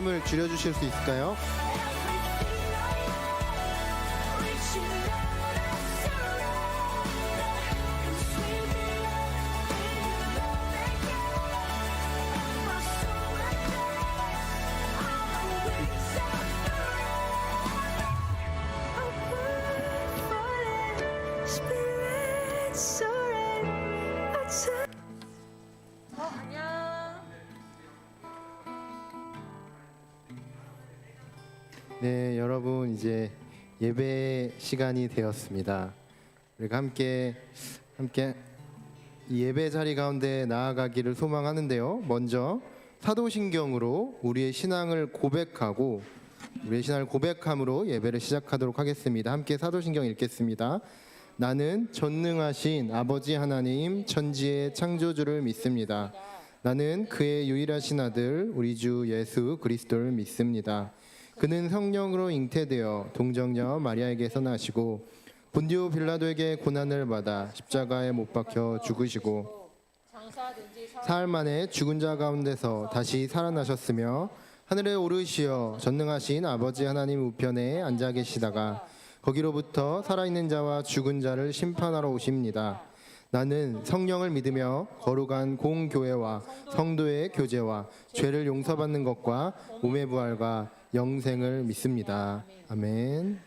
볼륨을 줄여주실 수 있을까요? 네, 여러분 이제 예배 시간이 되었습니다. 우리가 함께 이 예배 자리 가운데 나아가기를 소망하는데요. 먼저 사도신경으로 우리의 신앙을 고백하고 우리의 신앙을 고백함으로 예배를 시작하도록 하겠습니다. 함께 사도신경 읽겠습니다. 나는 전능하신 아버지 하나님 천지의 창조주를 믿습니다. 나는 그의 유일하신 아들 우리 주 예수 그리스도를 믿습니다. 그는 성령으로 잉태되어 동정녀 마리아에게서 나시고 본디오 빌라도에게 고난을 받아 십자가에 못 박혀 죽으시고 사흘 만에 죽은 자 가운데서 다시 살아나셨으며 하늘에 오르시어 전능하신 아버지 하나님 우편에 앉아 계시다가 거기로부터 살아있는 자와 죽은 자를 심판하러 오십니다. 나는 성령을 믿으며 거룩한 공교회와 성도의 교제와 죄를 용서받는 것과 몸의 부활과 영생을 믿습니다. 아멘.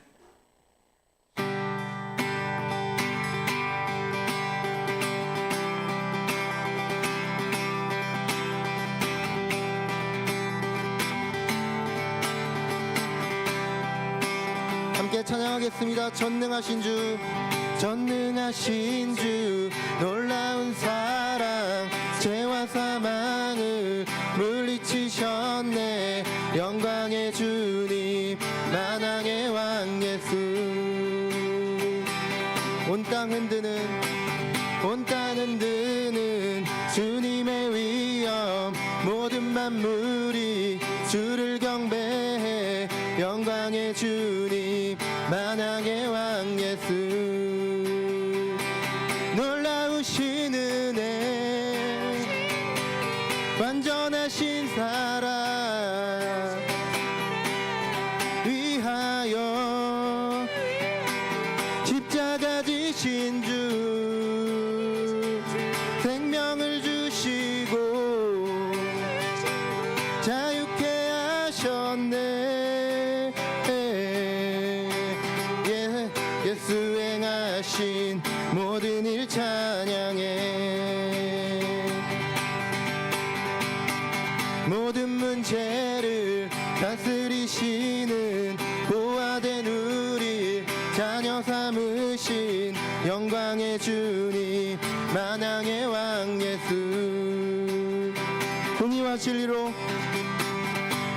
함께 찬양하겠습니다. 전능하신 주, 전능하신 주, 놀라운 사랑, 죄와 사망을 물리치셨네. 영광의 주님, 만왕의 왕 예수. 온 땅 흔드는 주님의 위엄, 모든 만물이 주를 경배해. 영광의 주님, 만왕의 왕 예수. 놀라우신 은혜, 완전하신 사랑 위하여 십자가 지신 주, 생명을 주시고 자유케 하셨네. 예수 행하신 모든 일 찬양해. 모든 문제를 다스리시는 보화된 우리 자녀 삼으신 영광의 주님, 만왕의 왕 예수.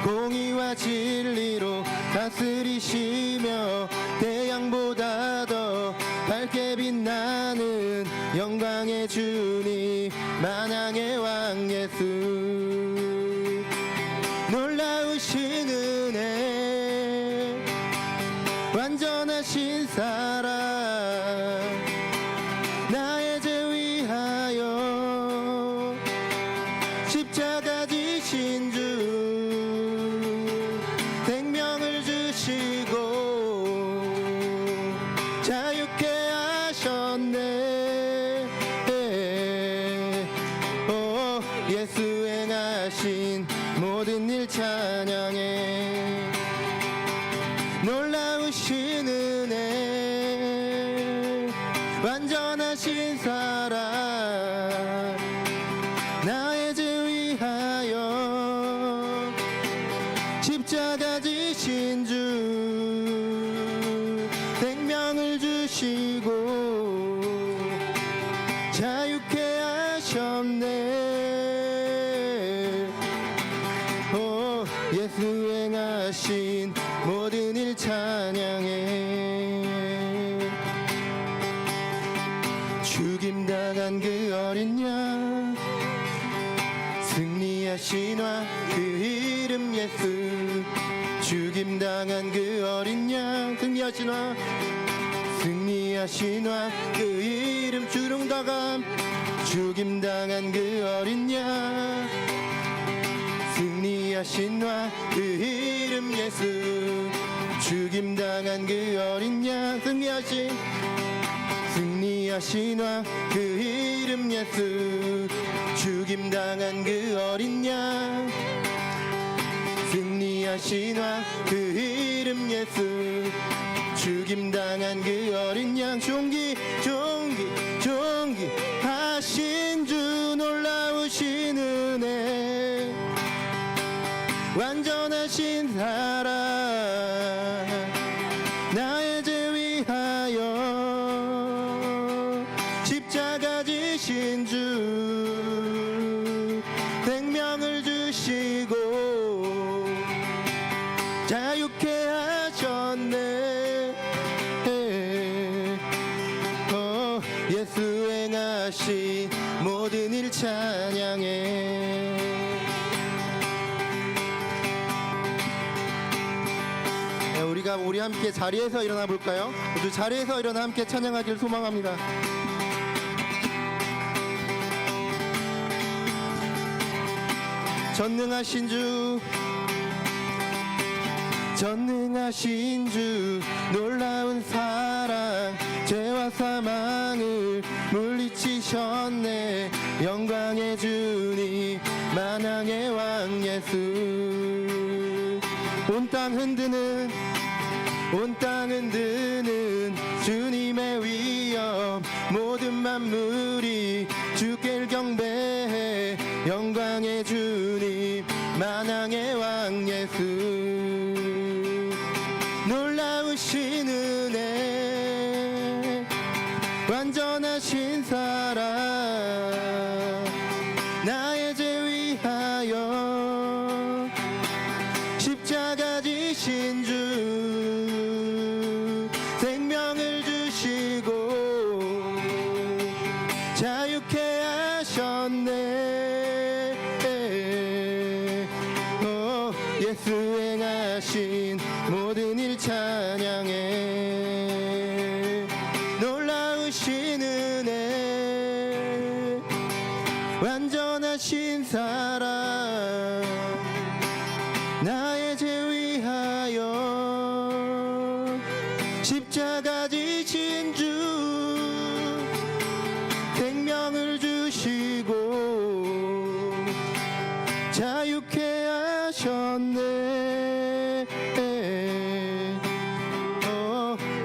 공의와 진리로 다스리시며 태양보다 더 밝게 빛나는 영광의 주님, 만왕의 왕 예수. 놀라우신 은혜, 완전하신 사랑, 나의 죄 위하여 십자가 지신 주, 생명을 주시고 자유케 하셨네. 예수 행하신 모든 일 찬양해. 놀라우신 은혜, 완전하신 사랑, 나의 죄 위하여 십자가 지신 주, 생명을 주시고 자유케 하셨네. 예수 행하신 모든 일 찬양해. 죽임당한 그 어린 양, 승리하신 왕 그 이름 예수. 죽임당한 그 어린 양, 승리하신 왕 그 이름 주릉다감. 죽임당한 그 어린 양, 승리하신 승리하신 왕 그 이름 예수 죽임당한 그 어린 양 승리하신 왕 그 이름 예수 죽임당한 그 어린 양 승리하신 왕 그 이름 예수 죽임당한 그 어린 양 존귀하신 주 놀라우신 은혜 완전하신 사랑 나의 죄 위하여 십자가 지신 주 생명을 주시고 자유케 하셨네 예수 행하신 모든 일 찬양해 우리 함께 자리에서 일어나 볼까요? 모두 자리에서 일어나 함께 찬양하길 소망합니다. 전능하신 주 놀라운 사랑 죄와 사망을 물리치셨네 영광의 주님 만왕의 왕 예수 온 땅 흔드는 주님의 위엄 모든 만물이 주께 경배해 영광의 주님 만왕의 왕 예수 놀라우신 은혜 완전하신 사랑 나의 죄 위하여 십자가 지신 주 생명을 주시고 자유케 하셨네 예수 행하신 모든 일 찬양해 놀라우신 은혜 완전하신 사랑 나의 죄 위하여 십자가 지신 주 생명을 주시고 자유케 하셨네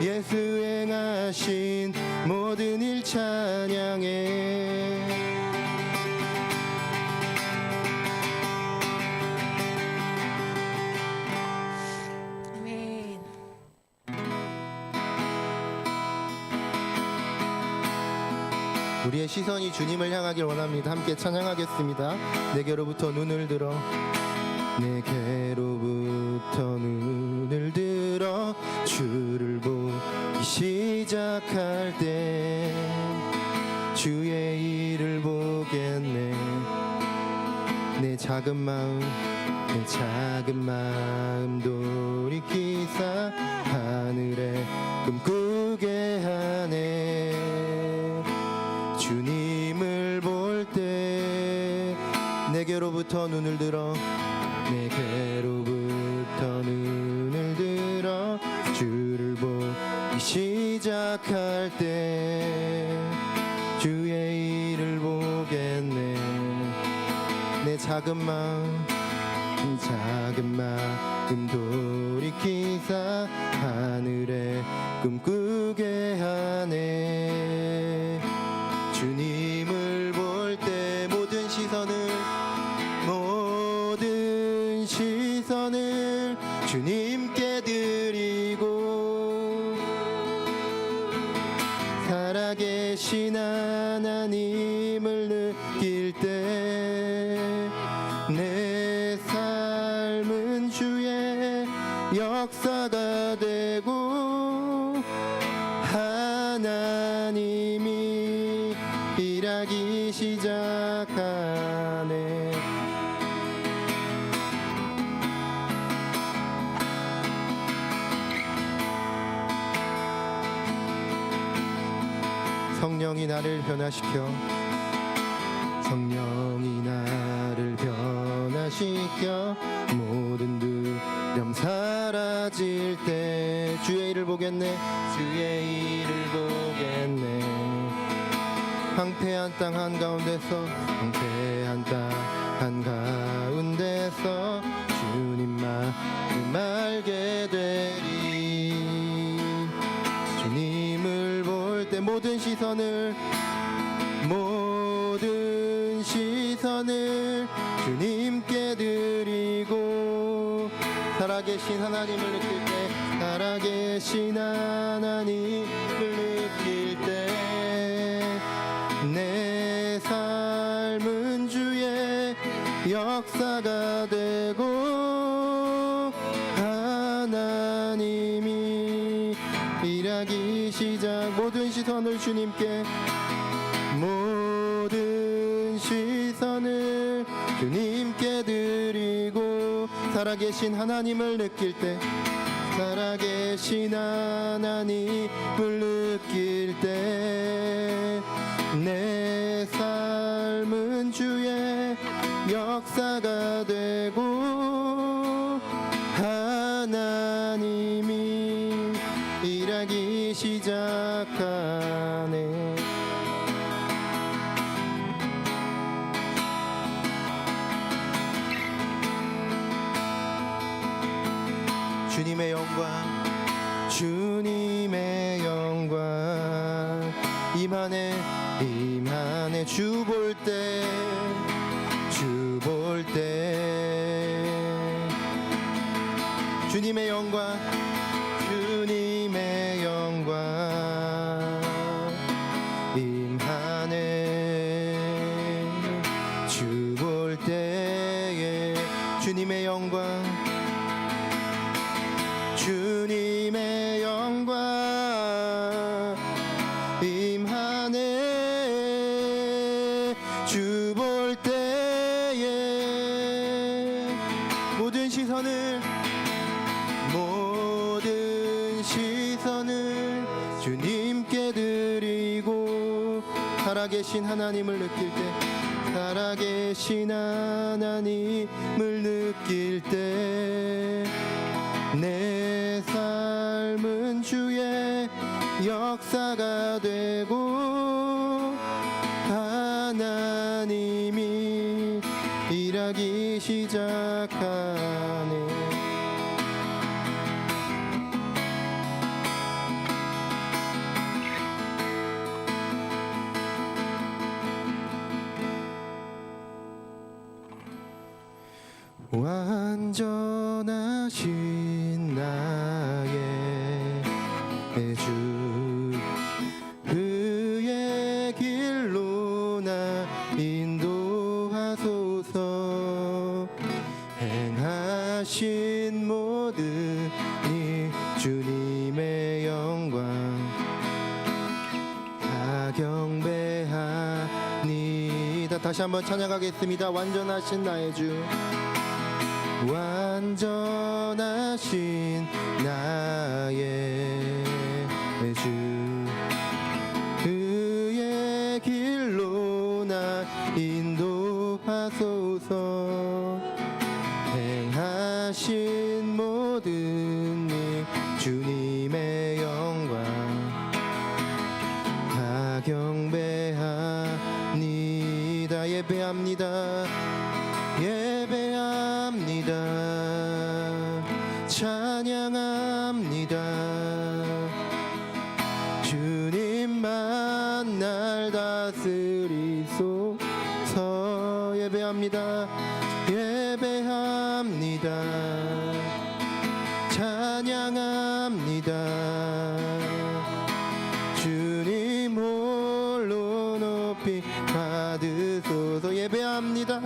예수 행하신 모든 일 찬양해 아멘. 우리의 시선이 주님을 향하길 원합니다. 함께 찬양하겠습니다. 내게로부터 눈을 들어 주를 보기 시작할 때 주의 일을 보겠네 내 작은 마음 돌이키사 하늘에 꿈꾸게 하네 주님을 볼 때 내게로부터 눈을 들어 주를 보기 시작할 때 주의 일을 보겠네 내 작은 마음 돌이키사 하늘에 꿈꾸게 하네 주님을 볼 때 모든 시선을 주님께 드리고 살아계신 하나님을 느낄 때 내 삶은 주의 역사가 되고 하나님이 일하기 시작하네 성령이 나를 변화시켜 느껴 모든 두려움 사라질 때 주의 일을 보겠네 주의 일을 보겠네 황폐한 땅 한가운데서 황폐한 땅 한가운데서 주님 마음 알게 되리 주님을 볼 때 모든 시선을 주님께 드리고 살아계신 하나님을 느낄 때 살아계신 하나님을 느낄 때 내 삶은 주의 역사가 되고 하나님이 일하기 시작 모든 시선을 주님께 모든 시선을 주님께 드리고 살아계신 하나님을 느낄 때 살아계신 하나님을 느낄 때 내 삶은 주의 역사가 되고 하나님이 일하기 시작하네 주님의 영광 주님의 영광 임하네 주 볼 때 주님의 영광 주님의 영광 임하네 주 볼 때에 주님의 영광 주님의 영광 임하네 주 볼 때에 모든 시선을 주님께 드리고 살아계신 하나님을 느낄 때 살아계신 하나님을 느낄 때 내 삶은 주의 역사가 되고 하나님이 일하기 시작하네 완전하신 나의 주 그의 길로 나 인도하소서 행하신 모든 일 주님의 영광 다 경배하니다 다시 한번 찬양하겠습니다 완전하신 나의 주 완전하신 나의 주 그의 길로 나 인도하소서 행하신 모든 일 주님의 영광 다 경배합니다 예배합니다 찬양합니다 주님만 날 다스리소서 예배합니다 찬양합니다 주님 홀로 높이 받으소서 예배합니다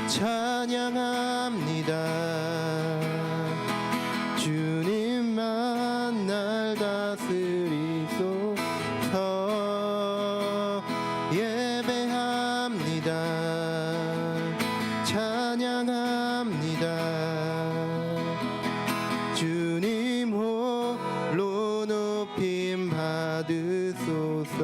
찬양합니다 주님만 날 다스리소서 예배합니다 찬양합니다 주님 홀로 높임 받으소서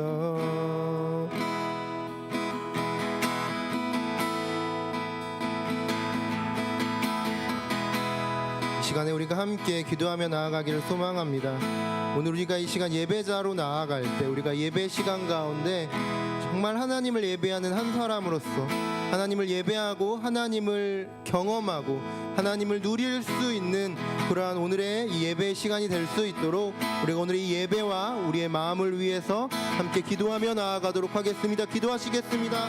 시간에 우리가 함께 기도하며 나아가기를 소망합니다. 오늘 우리가 이 시간 예배자로 나아갈 때 우리가 예배 시간 가운데 정말 하나님을 예배하는 한 사람으로서 하나님을 예배하고 하나님을 경험하고 하나님을 누릴 수 있는 그러한 오늘의 이 예배 시간이 될 수 있도록 우리가 오늘 이 예배와 우리의 마음을 위해서 함께 기도하며 나아가도록 하겠습니다. 기도하시겠습니다.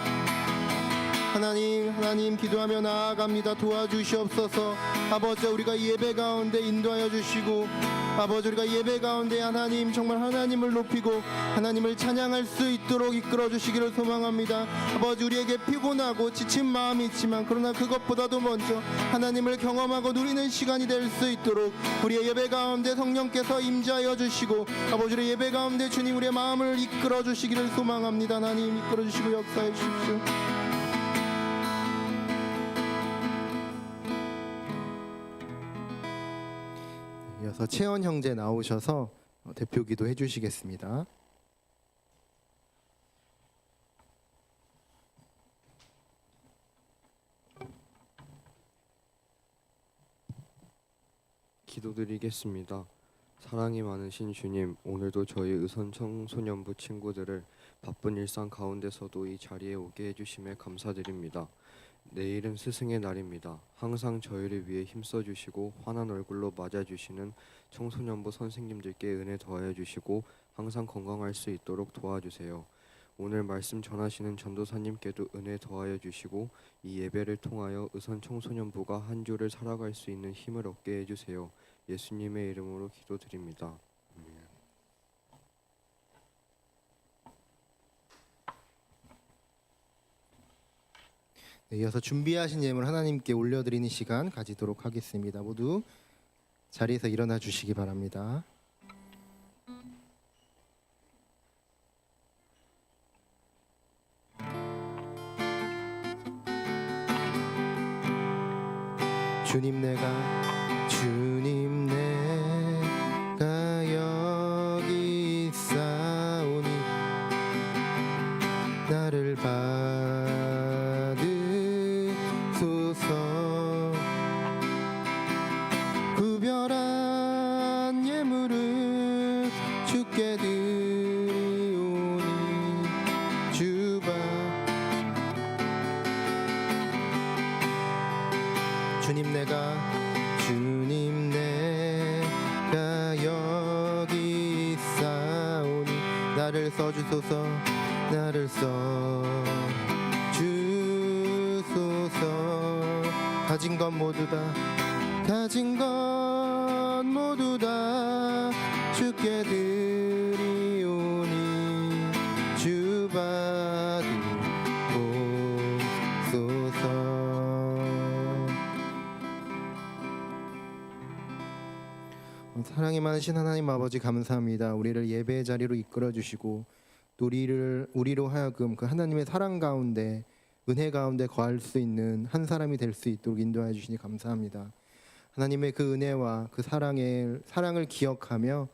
하나님 기도하며 나아갑니다. 도와주시옵소서. 아버지, 우리가 이 예배 가운데 인도하여 주시고, 아버지, 우리가 예배 가운데 하나님 정말 하나님을 높이고 하나님을 찬양할 수 있도록 이끌어 주시기를 소망합니다. 아버지, 우리에게 피곤하고 지친 마음이 있지만 그러나 그것보다도 먼저 하나님을 경험하고 누리는 시간이 될 수 있도록 우리의 예배 가운데 성령께서 임재하여 주시고, 아버지, 우리의 예배 가운데 주님 우리의 마음을 이끌어 주시기를 소망합니다. 하나님 이끌어 주시고 역사해 주십시오. 이어서 채원 형제 나오셔서 대표 기도해 주시겠습니다. 기도드리겠습니다. 사랑이 많으신 주님, 오늘도 저희 의선 청소년부 친구들을 바쁜 일상 가운데서도 이 자리에 오게 해주심에 감사드립니다. 내일은 스승의 날입니다. 항상 저희를 위해 힘써주시고 환한 얼굴로 맞아주시는 청소년부 선생님들께 은혜 더하여 주시고 항상 건강할 수 있도록 도와주세요. 오늘 말씀 전하시는 전도사님께도 은혜 더하여 주시고 이 예배를 통하여 의선 청소년부가 한 주를 살아갈 수 있는 힘을 얻게 해주세요. 예수님의 이름으로 기도드립니다. 아멘. 네, 이어서 준비하신 예물 하나님께 올려드리는 시간 가지도록 하겠습니다. 모두 자리에서 일어나 주시기 바랍니다. 주님 내가 여기 있사오니 나를 받으소서. 구별한 예물을 주께 드리오니 주님 내가 여기 있사오니 나를 써주소서. 나를 써주소서. 가진 것 모두 다 주께 드리오니 주 받으소서. 사랑이 많으신 하나님 아버지, 감사합니다. 우리를 예배의 자리로 이끌어 주시고 또 우리로 하여금 그 하나님의 사랑 가운데 은혜 가운데 거할 수 있는 한 사람이 될 수 있도록 인도하여 주시니 감사합니다. 하나님의 그 은혜와 그 사랑을 기억하며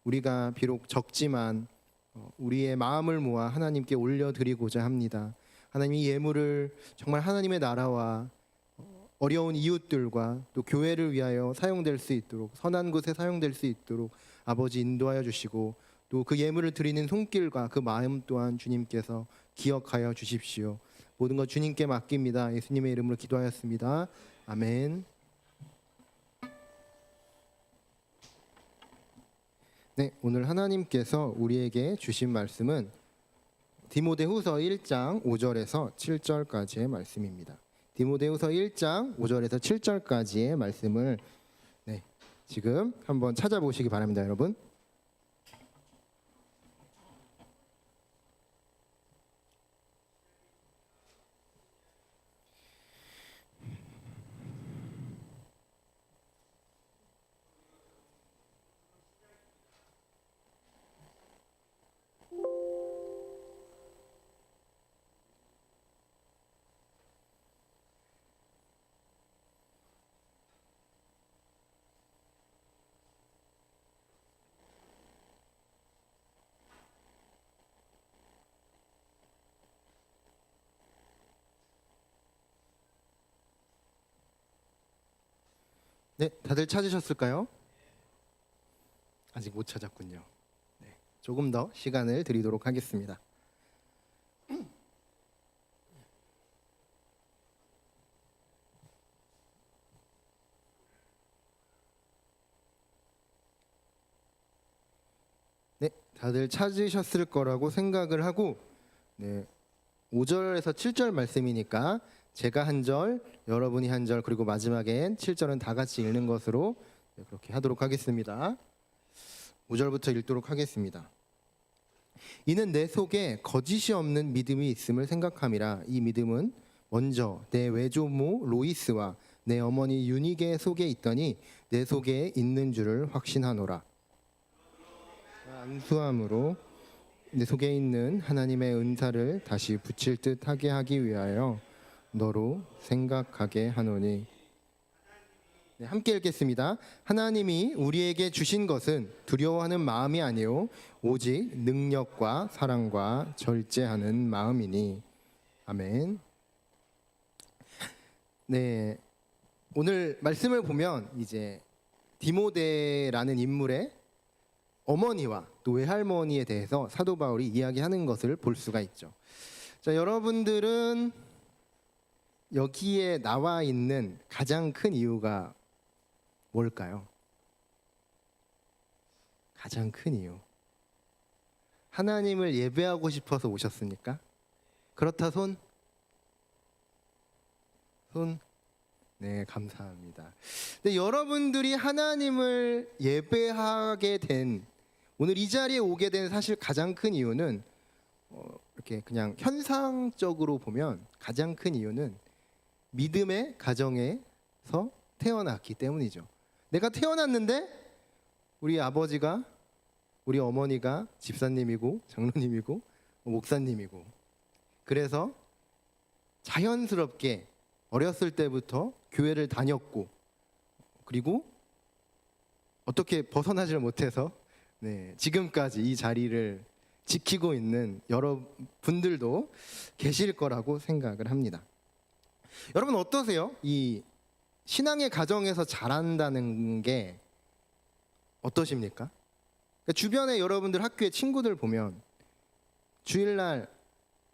우리가 비록 적지만 우리의 마음을 모아 하나님께 올려드리고자 합니다. 하나님, 이 예물을 정말 하나님의 나라와 어려운 이웃들과 또 교회를 위하여 사용될 수 있도록, 선한 곳에 사용될 수 있도록 아버지 인도하여 주시고 또 그 예물을 드리는 손길과 그 마음 또한 주님께서 기억하여 주십시오. 모든 것 주님께 맡깁니다. 예수님의 이름으로 기도하였습니다. 아멘. 네, 오늘 하나님께서 우리에게 주신 말씀은 디모데후서 1장 5절에서 7절까지의 말씀입니다. 디모데후서 1장 5절에서 7절까지의 말씀을 지금 한번 찾아보시기 바랍니다, 여러분. 네, 다들 찾으셨을까요? 아직 못 찾았군요. 네, 조금 더 시간을 드리도록 하겠습니다. 네, 다들 찾으셨을 거라고 생각을 하고, 네, 5절에서 7절 말씀이니까 제가 한 절, 여러분이 한 절, 그리고 마지막엔 7절은 다 같이 읽는 것으로 그렇게 하도록 하겠습니다. 5절부터 읽도록 하겠습니다. 이는 내 속에 거짓이 없는 믿음이 있음을 생각함이라. 이 믿음은 먼저 내 외조모 로이스와 내 어머니 유니게 속에 있더니 내 속에 있는 줄을 확신하노라. 안수함으로 내 속에 있는 하나님의 은사를 다시 붙일 듯 하게 하기 위하여 너로 생각하게 하노니. 네, 함께 읽겠습니다. 하나님이 우리에게 주신 것은 두려워하는 마음이 아니요 오직 능력과 사랑과 절제하는 마음이니. 아멘. 네, 오늘 말씀을 보면 이제 디모데라는 인물의 어머니와 또 외할머니에 대해서 사도 바울이 이야기하는 것을 볼 수가 있죠. 자, 여러분들은 여기에 나와 있는 가장 큰 이유가 뭘까요? 가장 큰 이유. 하나님을 예배하고 싶어서 오셨습니까? 그렇다 손? 손? 네, 감사합니다. 근데 여러분들이 하나님을 예배하게 된, 오늘 이 자리에 오게 된 사실 가장 큰 이유는 이렇게 그냥 현상적으로 보면 가장 큰 이유는 믿음의 가정에서 태어났기 때문이죠. 내가 태어났는데 우리 아버지가, 우리 어머니가 집사님이고 장로님이고 목사님이고, 그래서 자연스럽게 어렸을 때부터 교회를 다녔고, 그리고 어떻게 벗어나질 못해서 네, 지금까지 이 자리를 지키고 있는 여러분들도 계실 거라고 생각을 합니다. 여러분 어떠세요? 이 신앙의 가정에서 자란다는 게 어떠십니까? 그러니까 주변에 여러분들 학교에 친구들 보면 주일날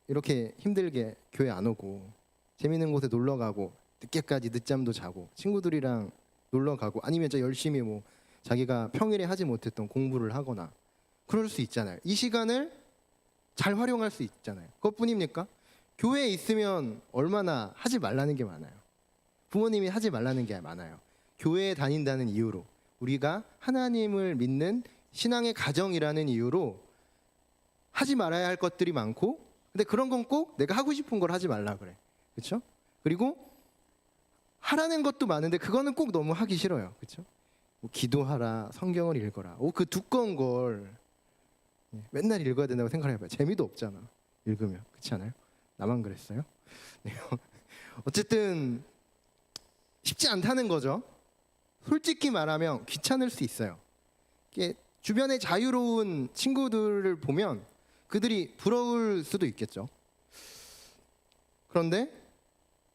이렇게 힘들게 교회 안 오고 재밌는 곳에 놀러 가고 늦게까지 늦잠도 자고 친구들이랑 놀러 가고, 아니면 진짜 열심히 뭐 자기가 평일에 하지 못했던 공부를 하거나 그럴 수 있잖아요. 이 시간을 잘 활용할 수 있잖아요. 그것뿐입니까? 교회에 있으면 얼마나 하지 말라는 게 많아요. 부모님이 하지 말라는 게 많아요. 교회에 다닌다는 이유로, 우리가 하나님을 믿는 신앙의 가정이라는 이유로 하지 말아야 할 것들이 많고, 근데 그런 건 꼭 내가 하고 싶은 걸 하지 말라 그래. 그렇죠? 그리고 하라는 것도 많은데 그거는 꼭 너무 하기 싫어요. 그렇죠? 뭐 기도하라, 성경을 읽어라. 그 두꺼운 걸 맨날 읽어야 된다고 생각해봐요. 재미도 없잖아. 읽으면. 그렇지 않아요? 나만 그랬어요? 네. 어쨌든 쉽지 않다는 거죠. 솔직히 말하면 귀찮을 수 있어요. 주변에 자유로운 친구들을 보면 그들이 부러울 수도 있겠죠. 그런데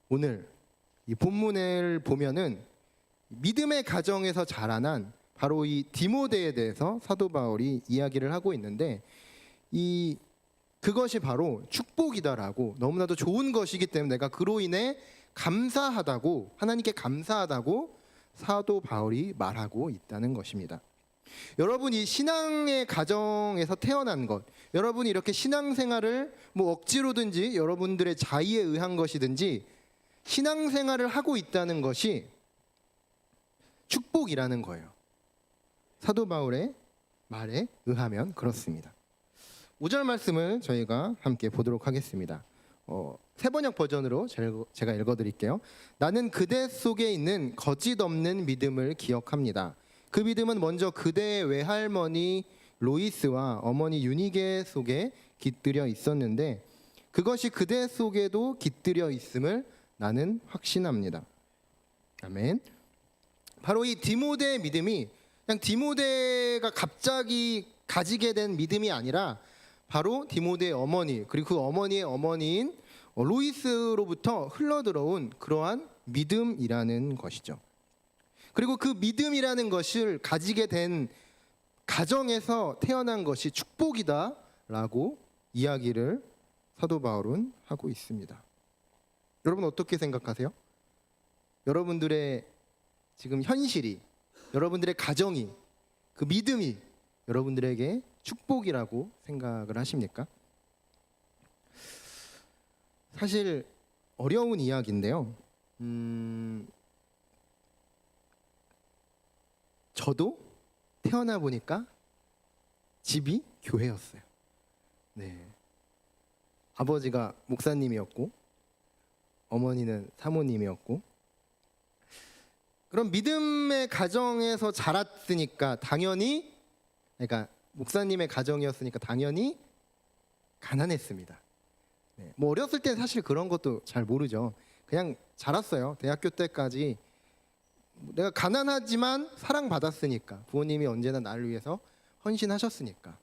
오늘 이 본문을 보면은 믿음의 가정에서 자라난 바로 이 디모데에 대해서 사도 바울이 이야기를 하고 있는데, 그것이 바로 축복이다라고, 너무나도 좋은 것이기 때문에 내가 그로 인해 감사하다고, 하나님께 감사하다고 사도 바울이 말하고 있다는 것입니다. 여러분이 신앙의 가정에서 태어난 것, 여러분이 이렇게 신앙생활을 뭐 억지로든지 여러분들의 자의에 의한 것이든지 신앙생활을 하고 있다는 것이 축복이라는 거예요. 사도 바울의 말에 의하면 그렇습니다. 5절 말씀을 저희가 함께 보도록 하겠습니다. 세번역 버전으로 제가 읽어드릴게요. 나는 그대 속에 있는 거짓 없는 믿음을 기억합니다. 그 믿음은 먼저 그대의 외할머니 로이스와 어머니 유니게 속에 깃들여 있었는데 그것이 그대 속에도 깃들여 있음을 나는 확신합니다. 아멘. 바로 이 디모데의 믿음이 그냥 디모데가 갑자기 가지게 된 믿음이 아니라 바로 디모데의 어머니, 그리고 그 어머니의 어머니인 로이스로부터 흘러들어온 그러한 믿음이라는 것이죠. 그리고 그 믿음이라는 것을 가지게 된 가정에서 태어난 것이 축복이다라고 이야기를 사도 바울은 하고 있습니다. 여러분 어떻게 생각하세요? 여러분들의 지금 현실이, 여러분들의 가정이, 그 믿음이 여러분들에게 축복이라고 생각을 하십니까? 사실 어려운 이야기인데요. 저도 태어나 보니까 집이 교회였어요. 네. 아버지가 목사님이었고 어머니는 사모님이었고, 그런 믿음의 가정에서 자랐으니까 당연히, 그러니까 목사님의 가정이었으니까 당연히 가난했습니다. 네. 뭐 어렸을 때 사실 그런 것도 잘 모르죠. 그냥 자랐어요. 대학교 때까지 내가 가난하지만 사랑받았으니까, 부모님이 언제나 나를 위해서 헌신하셨으니까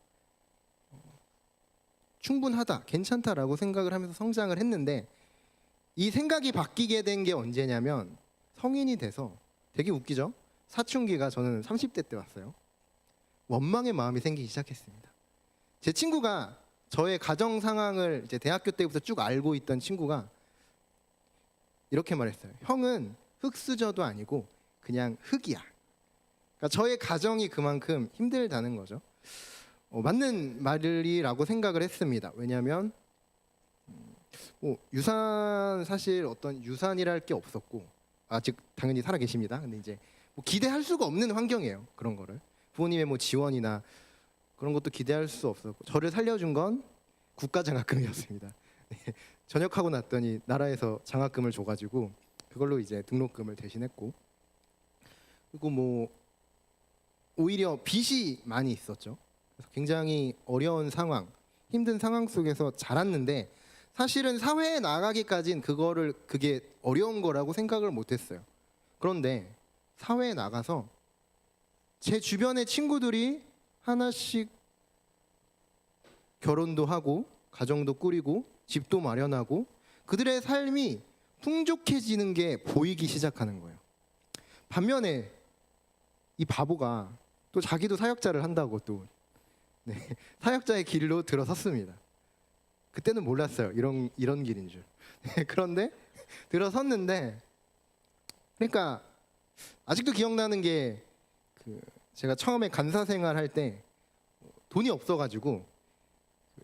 충분하다, 괜찮다라고 생각을 하면서 성장을 했는데, 이 생각이 바뀌게 된 게 언제냐면 성인이 돼서, 되게 웃기죠? 사춘기가 저는 30대 때 왔어요. 원망의 마음이 생기기 시작했습니다. 제 친구가, 저의 가정 상황을 이제 대학교 때부터 쭉 알고 있던 친구가 이렇게 말했어요. 형은 흙수저도 아니고 그냥 흙이야. 그러니까 저의 가정이 그만큼 힘들다는 거죠. 맞는 말이라고 생각을 했습니다. 왜냐하면 유산, 사실 어떤 유산이랄 게 없었고, 아직 당연히 살아 계십니다. 근데 이제 뭐 기대할 수가 없는 환경이에요. 그런 거를 부모님의 뭐 지원이나 그런 것도 기대할 수 없었고, 저를 살려준 건 국가장학금이었습니다. 네, 전역하고 났더니 나라에서 장학금을 줘가지고 그걸로 이제 등록금을 대신했고, 그리고 뭐 오히려 빚이 많이 있었죠. 그래서 굉장히 어려운 상황, 힘든 상황 속에서 자랐는데, 사실은 사회에 나가기까진 그게 어려운 거라고 생각을 못했어요. 그런데 사회에 나가서 제 주변의 친구들이 하나씩 결혼도 하고 가정도 꾸리고 집도 마련하고 그들의 삶이 풍족해지는 게 보이기 시작하는 거예요. 반면에 이 바보가 또 자기도 사역자를 한다고 또 사역자의 길로 들어섰습니다. 그때는 몰랐어요. 이런 길인 줄. 그런데 들어섰는데, 그러니까 아직도 기억나는 게, 제가 처음에 간사 생활할 때 돈이 없어가지고,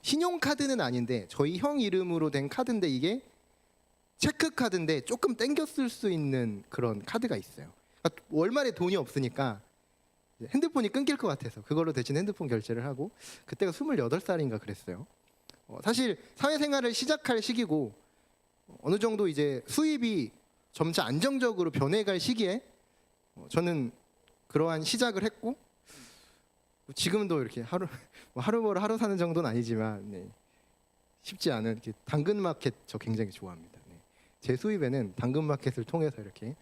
신용카드는 아닌데 저희 형 이름으로 된 카드인데 이게 체크카드인데 조금 땡겨 쓸 수 있는 그런 카드가 있어요. 그러니까 월말에 돈이 없으니까 핸드폰이 끊길 것 같아서 그걸로 대신 핸드폰 결제를 하고, 그때가 28살인가 그랬어요. 사실 사회생활을 시작할 시기고, 어느 정도 이제 수입이 점차 안정적으로 변해갈 시기에 저는 그러한 시작을 했고, 지금도 이렇게 하루벌 하루 사는 정도는 아니지만 쉽지 않은 이렇게 당근마켓 저 굉장히 좋아합니다. 제 수입에는 당근마켓을 통해서 이렇게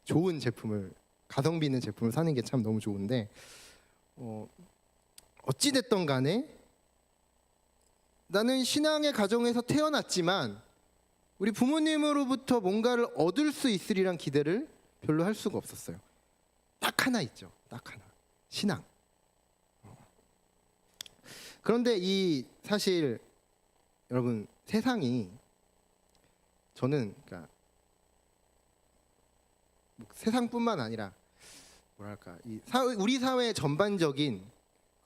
좋은 제품을, 가성비 있는 제품을 사는 게 참 너무 좋은데, 어찌됐든 간에 나는 신앙의 가정에서 태어났지만 우리 부모님으로부터 뭔가를 얻을 수 있으리란 기대를 별로 할 수가 없었어요. 딱 하나 있죠. 딱 하나. 신앙. 그런데 사실 여러분, 세상이, 저는 그러니까 세상뿐만 아니라 뭐랄까, 우리 사회의 전반적인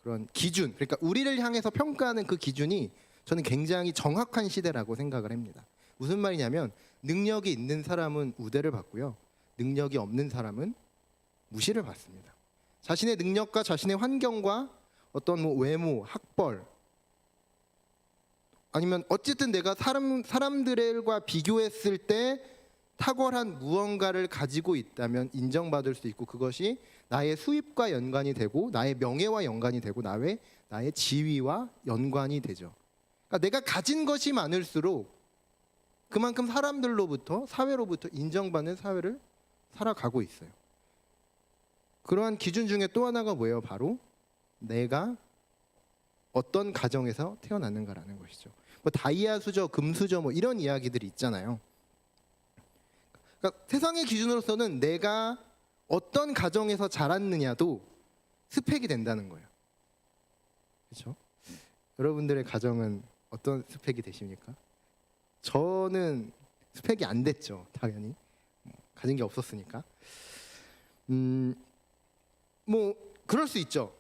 그런 기준, 그러니까 우리를 향해서 평가하는 그 기준이 저는 굉장히 정확한 시대라고 생각을 합니다. 무슨 말이냐면, 능력이 있는 사람은 우대를 받고요, 능력이 없는 사람은 무시를 받습니다. 자신의 능력과 자신의 환경과 어떤 뭐 외모, 학벌, 아니면 어쨌든 내가 사람들과 비교했을 때 탁월한 무언가를 가지고 있다면 인정받을 수 있고, 그것이 나의 수입과 연관이 되고 나의 명예와 연관이 되고 나의 지위와 연관이 되죠. 그러니까 내가 가진 것이 많을수록 그만큼 사회로부터 인정받는 사회를 살아가고 있어요. 그러한 기준 중에 또 하나가 뭐예요? 바로 내가 어떤 가정에서 태어났는가라는 것이죠. 뭐 다이아 수저, 금 수저 뭐 이런 이야기들이 있잖아요. 그러니까 그러니까 세상의 기준으로서는 내가 어떤 가정에서 자랐느냐도 스펙이 된다는 거예요. 그렇죠? 여러분들의 가정은 어떤 스펙이 되십니까? 저는 스펙이 안 됐죠, 당연히. 가진 게 없었으니까. 뭐 그럴 수 있죠.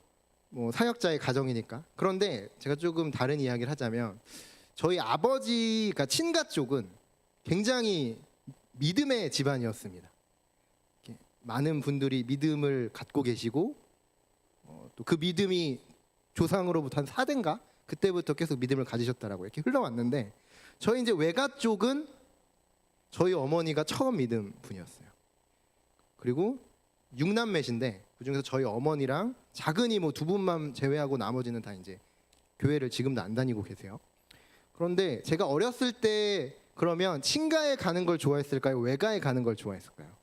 뭐 사역자의 가정이니까. 그런데 제가 조금 다른 이야기를 하자면 저희 아버지가 친가 쪽은 굉장히 믿음의 집안이었습니다. 이렇게 많은 분들이 믿음을 갖고 계시고 또 그 믿음이 조상으로부터 한 4대인가 그때부터 계속 믿음을 가지셨다라고 이렇게 흘러왔는데 저희 이제 외가 쪽은 저희 어머니가 처음 믿음 분이었어요. 그리고 6남매신데 그중에서 저희 어머니랑 작은 이모 두 분만 제외하고 나머지는 다 이제 교회를 지금도 안 다니고 계세요. 그런데 제가 어렸을 때 그러면 친가에 가는 걸 좋아했을까요? 외가에 가는 걸 좋아했을까요?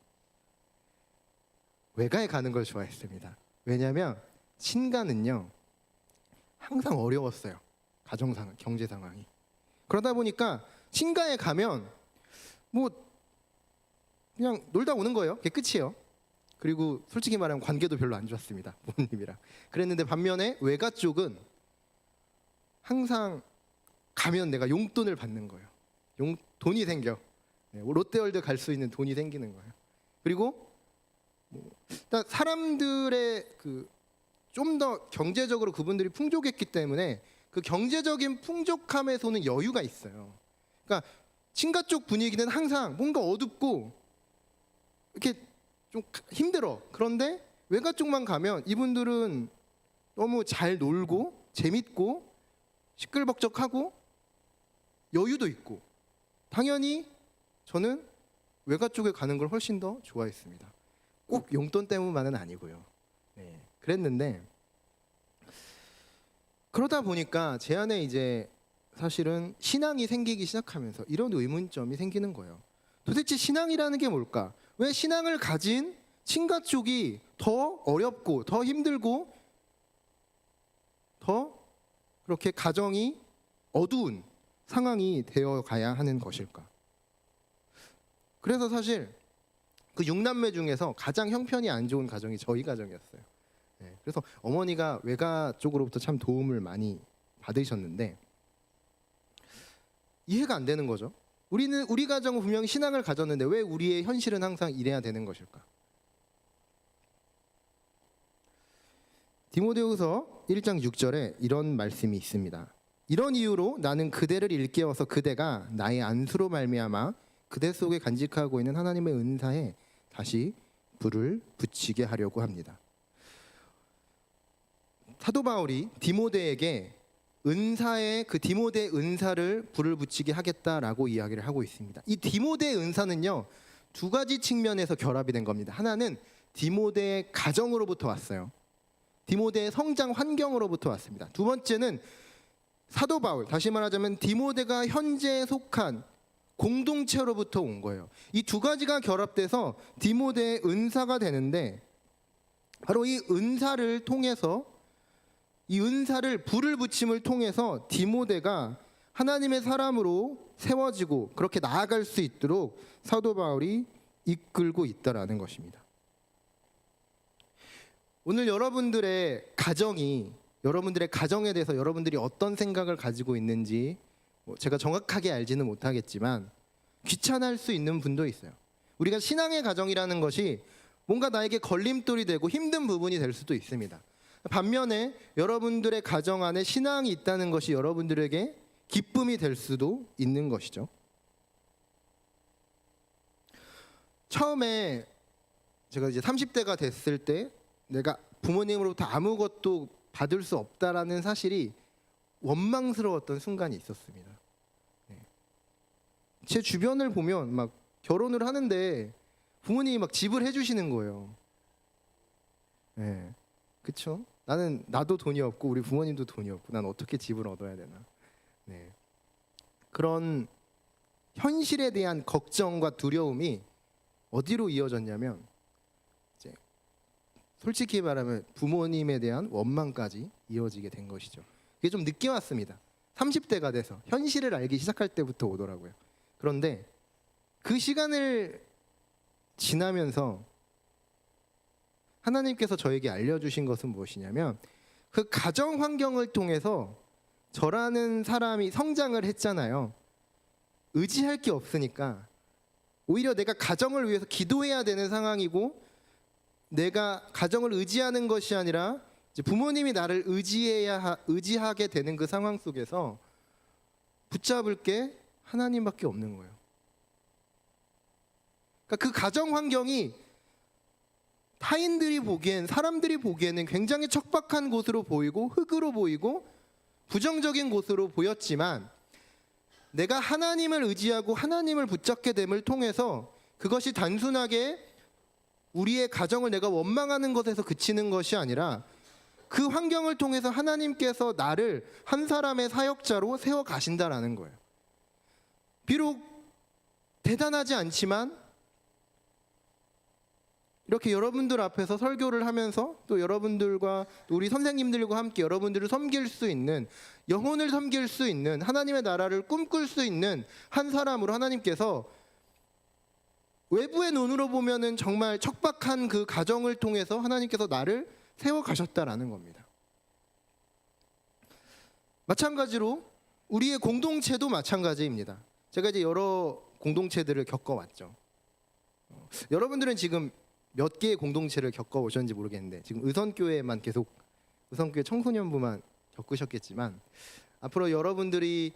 외가에 가는 걸 좋아했습니다. 왜냐하면 친가는요 항상 어려웠어요. 가정 상황, 경제 상황이. 그러다 보니까 친가에 가면 뭐 그냥 놀다 오는 거예요. 그게 끝이에요. 그리고 솔직히 말하면 관계도 별로 안 좋았습니다. 부모님이랑. 그랬는데 반면에 외가 쪽은 항상 가면 내가 용돈을 받는 거예요. 돈이 생겨. 롯데월드 갈 수 있는 돈이 생기는 거예요. 그리고 일단 사람들의 좀 더 경제적으로 그분들이 풍족했기 때문에 그 경제적인 풍족함에서는 여유가 있어요. 그러니까 친가 쪽 분위기는 항상 뭔가 어둡고 이렇게 좀 힘들어. 그런데 외가 쪽만 가면 이분들은 너무 잘 놀고 재밌고 시끌벅적하고 여유도 있고 당연히 저는 외가 쪽에 가는 걸 훨씬 더 좋아했습니다. 꼭 용돈 때문만은 아니고요. 네, 그랬는데 그러다 보니까 제 안에 이제 사실은 신앙이 생기기 시작하면서 이런 의문점이 생기는 거예요. 도대체 신앙이라는 게 뭘까? 왜 신앙을 가진 친가 쪽이 더 어렵고 더 힘들고 더 그렇게 가정이 어두운 상황이 되어 가야 하는 것일까? 그래서 사실 그 6남매 중에서 가장 형편이 안 좋은 가정이 저희 가정이었어요. 네, 그래서 어머니가 외가 쪽으로부터 참 도움을 많이 받으셨는데 이해가 안 되는 거죠. 우리 가정은 분명히 신앙을 가졌는데 왜 우리의 현실은 항상 이래야 되는 것일까? 디모데후서 1장 6절에 이런 말씀이 있습니다. 이런 이유로 나는 그대를 일깨워서 그대가 나의 안수로 말미암아 그대 속에 간직하고 있는 하나님의 은사에 다시 불을 붙이게 하려고 합니다. 사도 바울이 디모데에게 은사에 그 디모데 은사를 불을 붙이게 하겠다라고 이야기를 하고 있습니다. 이 디모데 은사는요 두 가지 측면에서 결합이 된 겁니다. 하나는 디모데의 가정으로부터 왔어요. 디모데의 성장 환경으로부터 왔습니다. 두 번째는 사도 바울, 다시 말하자면 디모데가 현재 속한 공동체로부터 온 거예요. 이 두 가지가 결합돼서 디모데의 은사가 되는데 바로 이 은사를 통해서 이 은사를 불을 붙임을 통해서 디모데가 하나님의 사람으로 세워지고 그렇게 나아갈 수 있도록 사도 바울이 이끌고 있다라는 것입니다. 오늘 여러분들의 가정에 대해서 여러분들이 어떤 생각을 가지고 있는지 제가 정확하게 알지는 못하겠지만 귀찮아할 수 있는 분도 있어요. 우리가 신앙의 가정이라는 것이 뭔가 나에게 걸림돌이 되고 힘든 부분이 될 수도 있습니다. 반면에 여러분들의 가정 안에 신앙이 있다는 것이 여러분들에게 기쁨이 될 수도 있는 것이죠. 처음에 제가 이제 30대가 됐을 때 내가 부모님으로부터 아무것도 받을 수 없다라는 사실이 원망스러웠던 순간이 있었습니다. 제 주변을 보면 막 결혼을 하는데 부모님이 막 집을 해주시는 거예요. 네, 그렇죠? 나도 돈이 없고 우리 부모님도 돈이 없고 난 어떻게 집을 얻어야 되나? 네, 그런 현실에 대한 걱정과 두려움이 어디로 이어졌냐면 이제 솔직히 말하면 부모님에 대한 원망까지 이어지게 된 것이죠. 그게 좀 늦게 왔습니다. 30대가 돼서 현실을 알기 시작할 때부터 오더라고요. 그런데 그 시간을 지나면서 하나님께서 저에게 알려주신 것은 무엇이냐면 그 가정 환경을 통해서 저라는 사람이 성장을 했잖아요. 의지할 게 없으니까 오히려 내가 가정을 위해서 기도해야 되는 상황이고 내가 가정을 의지하는 것이 아니라 이제 부모님이 나를 의지하게 되는 그 상황 속에서 붙잡을 게 하나님밖에 없는 거예요. 그러니까 그 가정 환경이 타인들이 보기엔 사람들이 보기에는 굉장히 척박한 곳으로 보이고 흙으로 보이고 부정적인 곳으로 보였지만 내가 하나님을 의지하고 하나님을 붙잡게 됨을 통해서 그것이 단순하게 우리의 가정을 내가 원망하는 것에서 그치는 것이 아니라 그 환경을 통해서 하나님께서 나를 한 사람의 사역자로 세워 가신다라는 거예요. 비록 대단하지 않지만 이렇게 여러분들 앞에서 설교를 하면서 또 여러분들과 또 우리 선생님들과 함께 여러분들을 섬길 수 있는 영혼을 섬길 수 있는 하나님의 나라를 꿈꿀 수 있는 한 사람으로 하나님께서 외부의 눈으로 보면은 정말 척박한 그 가정을 통해서 하나님께서 나를 세워 가셨다라는 겁니다. 마찬가지로 우리의 공동체도 마찬가지입니다. 제가 이제 여러 공동체들을 겪어왔죠. 여러분들은 지금 몇 개의 공동체를 겪어오셨는지 모르겠는데 지금 의선교회만 계속 의선교회 청소년부만 겪으셨겠지만 앞으로 여러분들이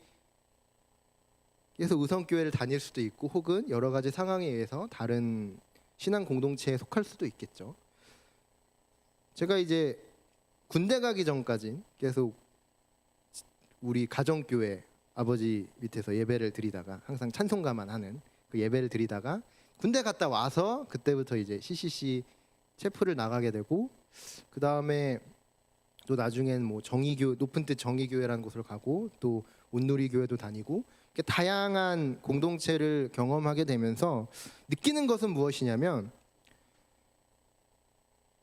계속 의선교회를 다닐 수도 있고 혹은 여러 가지 상황에 의해서 다른 신앙 공동체에 속할 수도 있겠죠. 제가 이제 군대 가기 전까지 계속 우리 가정교회 아버지 밑에서 예배를 드리다가 항상 찬송가만 하는 그 예배를 드리다가 군대 갔다 와서 그때부터 이제 CCC 체프를 나가게 되고 그 다음에 또 나중엔 뭐 정의교 높은 뜻 정의교회라는 곳을 가고 또 온누리교회도 다니고 이렇게 다양한 공동체를 경험하게 되면서 느끼는 것은 무엇이냐면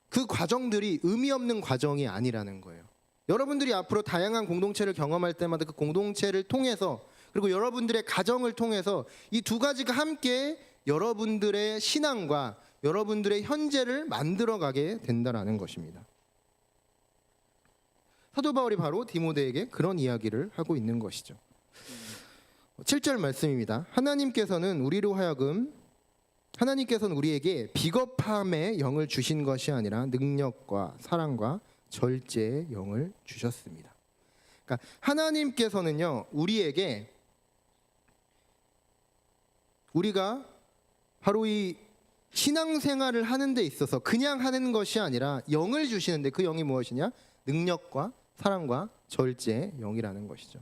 그 과정들이 의미 없는 과정이 아니라는 거예요. 여러분들이 앞으로 다양한 공동체를 경험할 때마다 그 공동체를 통해서 그리고 여러분들의 가정을 통해서 이 두 가지가 함께 여러분들의 신앙과 여러분들의 현재를 만들어가게 된다라는 것입니다. 사도 바울이 바로 디모데에게 그런 이야기를 하고 있는 것이죠. 7절 말씀입니다. 하나님께서는 우리에게 비겁함의 영을 주신 것이 아니라 능력과 사랑과 절제의 영을 주셨습니다. 그러니까 하나님께서는요 우리에게 우리가 바로 이 신앙생활을 하는 데 있어서 그냥 하는 것이 아니라 영을 주시는데 그 영이 무엇이냐? 능력과 사랑과 절제의 영이라는 것이죠.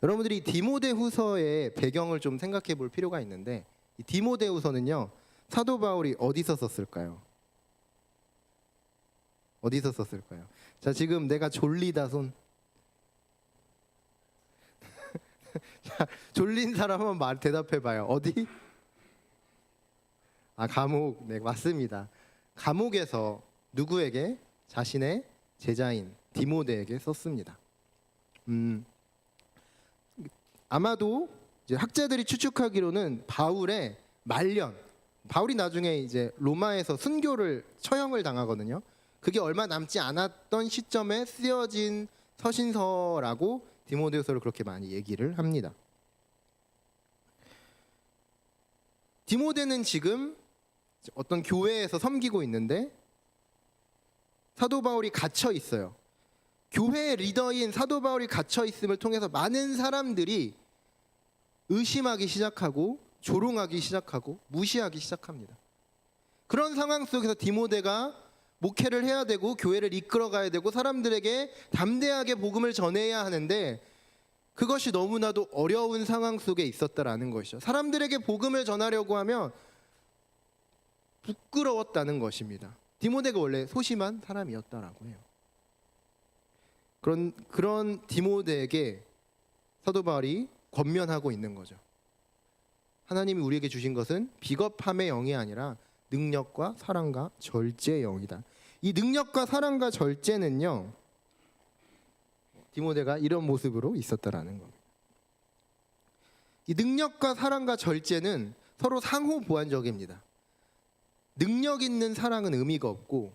여러분들이 디모데후서의 배경을 좀 생각해 볼 필요가 있는데 이 디모데후서는요 사도 바울이 어디서 썼을까요? 어디서 썼을까요? 자, 지금 내가 졸리다 손. 자, 졸린 사람 한번 대답해 봐요. 어디? 아, 감옥. 네, 맞습니다. 감옥에서 누구에게? 자신의 제자인 디모데에게 썼습니다. 아마도 이제 학자들이 추측하기로는 바울의 말년, 바울이 나중에 이제 로마에서 순교를 처형을 당하거든요. 그게 얼마 남지 않았던 시점에 쓰여진 서신서라고 디모데후서를 그렇게 많이 얘기를 합니다. 디모데는 지금 어떤 교회에서 섬기고 있는데 사도 바울이 갇혀 있어요. 교회의 리더인 사도 바울이 갇혀 있음을 통해서 많은 사람들이 의심하기 시작하고 조롱하기 시작하고 무시하기 시작합니다. 그런 상황 속에서 디모데가 목회를 해야 되고 교회를 이끌어 가야 되고 사람들에게 담대하게 복음을 전해야 하는데 그것이 너무나도 어려운 상황 속에 있었다라는 것이죠. 사람들에게 복음을 전하려고 하면 부끄러웠다는 것입니다. 디모데가 원래 소심한 사람이었다라고 해요. 그런 디모데에게 사도 바울이 권면하고 있는 거죠. 하나님이 우리에게 주신 것은 비겁함의 영이 아니라 능력과 사랑과 절제의 영이다. 이 능력과 사랑과 절제는요, 디모데가 이런 모습으로 있었다라는 겁니다. 이 능력과 사랑과 절제는 서로 상호 보완적입니다. 능력 있는 사랑은 의미가 없고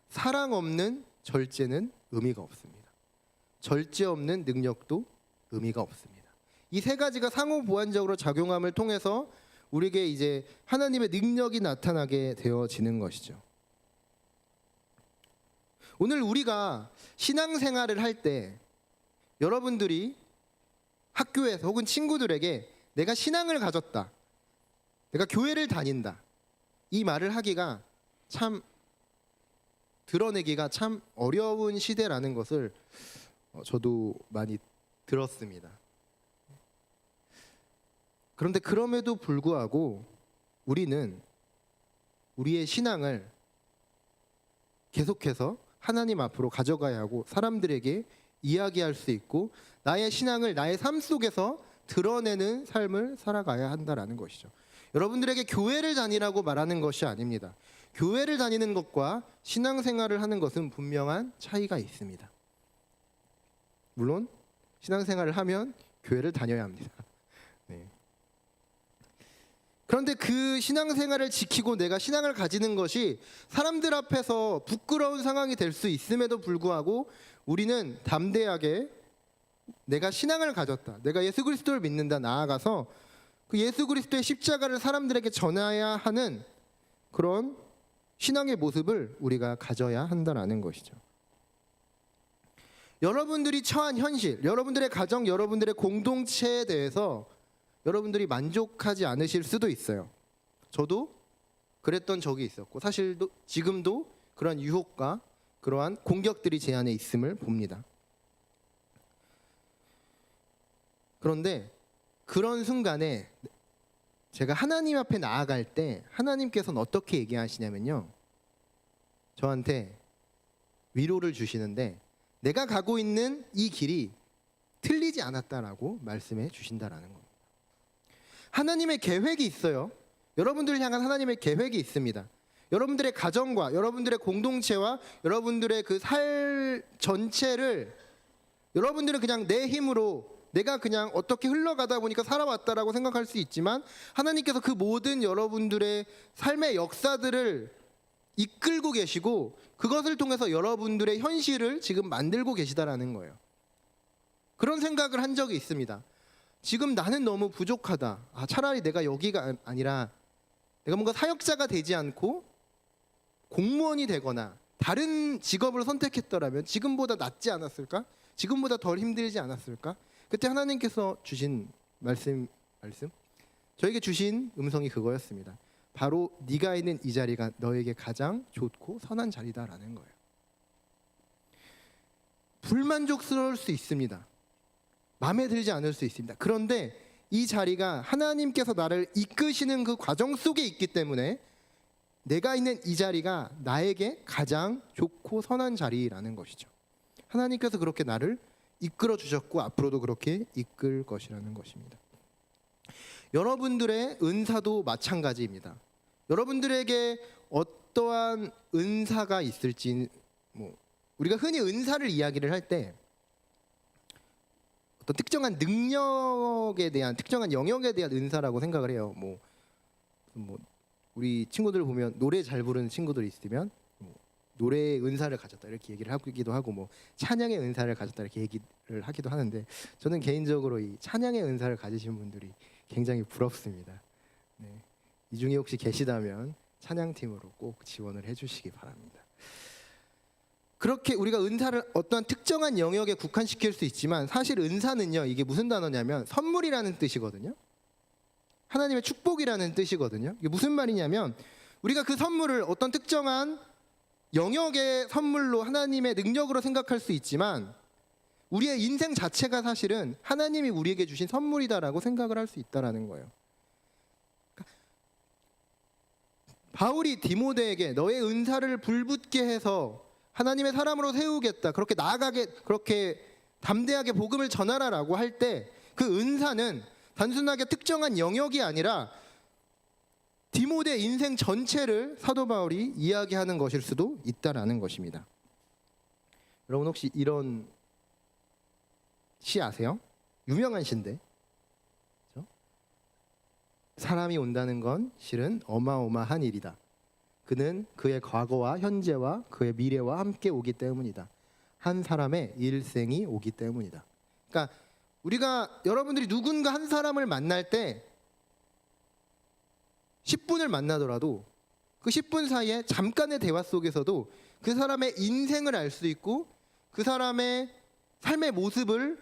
사랑 없는 절제는 의미가 없습니다. 절제 없는 능력도 의미가 없습니다. 이 세 가지가 상호 보완적으로 작용함을 통해서 우리에게 이제 하나님의 능력이 나타나게 되어지는 것이죠. 오늘 우리가 신앙생활을 할 때 여러분들이 학교에서 혹은 친구들에게 내가 신앙을 가졌다, 내가 교회를 다닌다, 이 말을 하기가 참 드러내기가 참 어려운 시대라는 것을 저도 많이 들었습니다. 그런데 그럼에도 불구하고 우리는 우리의 신앙을 계속해서 하나님 앞으로 가져가야 하고 사람들에게 이야기할 수 있고 나의 신앙을 나의 삶 속에서 드러내는 삶을 살아가야 한다라는 것이죠. 여러분들에게 교회를 다니라고 말하는 것이 아닙니다. 교회를 다니는 것과 신앙생활을 하는 것은 분명한 차이가 있습니다. 물론 신앙생활을 하면 교회를 다녀야 합니다. 네. 그런데 그 신앙생활을 지키고 내가 신앙을 가지는 것이 사람들 앞에서 부끄러운 상황이 될 수 있음에도 불구하고 우리는 담대하게 내가 신앙을 가졌다, 내가 예수 그리스도를 믿는다, 나아가서 그 예수 그리스도의 십자가를 사람들에게 전해야 하는 그런 신앙의 모습을 우리가 가져야 한다는 것이죠. 여러분들이 처한 현실, 여러분들의 가정, 여러분들의 공동체에 대해서 여러분들이 만족하지 않으실 수도 있어요. 저도 그랬던 적이 있었고 사실 지금도 그러한 유혹과 그러한 공격들이 제 안에 있음을 봅니다. 그런데 그런 순간에 제가 하나님 앞에 나아갈 때 하나님께서는 어떻게 얘기하시냐면요, 저한테 위로를 주시는데 내가 가고 있는 이 길이 틀리지 않았다라고 말씀해 주신다라는 겁니다. 하나님의 계획이 있어요. 여러분들을 향한 하나님의 계획이 있습니다. 여러분들의 가정과 여러분들의 공동체와 여러분들의 그 삶 전체를 여러분들은 그냥 내 힘으로 내가 그냥 어떻게 흘러가다 보니까 살아왔다라고 생각할 수 있지만 하나님께서 그 모든 여러분들의 삶의 역사들을 이끌고 계시고 그것을 통해서 여러분들의 현실을 지금 만들고 계시다라는 거예요. 그런 생각을 한 적이 있습니다. 지금 나는 너무 부족하다. 차라리 내가 여기가 아니라 내가 뭔가 사역자가 되지 않고 공무원이 되거나 다른 직업을 선택했더라면 지금보다 낫지 않았을까? 지금보다 덜 힘들지 않았을까? 그때 하나님께서 주신 말씀 저에게 주신 음성이 그거였습니다. 바로 네가 있는 이 자리가 너에게 가장 좋고 선한 자리다라는 거예요. 불만족스러울 수 있습니다. 마음에 들지 않을 수 있습니다. 그런데 이 자리가 하나님께서 나를 이끄시는 그 과정 속에 있기 때문에 내가 있는 이 자리가 나에게 가장 좋고 선한 자리라는 것이죠. 하나님께서 그렇게 나를 이끌어 주셨고 앞으로도 그렇게 이끌 것이라는 것입니다. 여러분들의 은사도 마찬가지입니다. 여러분들에게 어떠한 은사가 있을지, 우리가 흔히 은사를 이야기를 할 때 어떤 특정한 능력에 대한 특정한 영역에 대한 은사라고 생각을 해요. 우리 친구들 보면 노래 잘 부르는 친구들 있으면 노래의 은사를 가졌다 이렇게 얘기를 하기도 하고 찬양의 은사를 가졌다 이렇게 얘기를 하기도 하는데 저는 개인적으로 이 찬양의 은사를 가지신 분들이 굉장히 부럽습니다. 네. 이 중에 혹시 계시다면 찬양팀으로 꼭 지원을 해주시기 바랍니다. 그렇게 우리가 은사를 어떠한 특정한 영역에 국한시킬 수 있지만 사실 은사는요, 이게 무슨 단어냐면 선물이라는 뜻이거든요. 하나님의 축복이라는 뜻이거든요. 이게 무슨 말이냐면 우리가 그 선물을 어떤 특정한 영역의 선물로 하나님의 능력으로 생각할 수 있지만 우리의 인생 자체가 사실은 하나님이 우리에게 주신 선물이다라고 생각을 할 수 있다라는 거예요. 바울이 디모데에게 너의 은사를 불붙게 해서 하나님의 사람으로 세우겠다, 그렇게 나아가게, 그렇게 담대하게 복음을 전하라라고 할 때 그 은사는 단순하게 특정한 영역이 아니라 디모데 인생 전체를 사도 바울이 이야기하는 것일 수도 있다라는 것입니다. 여러분 혹시 이런 시 아세요? 유명한 시인데, 그렇죠? 사람이 온다는 건 실은 어마어마한 일이다. 그는 그의 과거와 현재와 그의 미래와 함께 오기 때문이다. 한 사람의 일생이 오기 때문이다. 그러니까 우리가 여러분들이 누군가 한 사람을 만날 때 10분을 만나더라도 그 10분 사이에 잠깐의 대화 속에서도 그 사람의 인생을 알 수 있고 그 사람의 삶의 모습을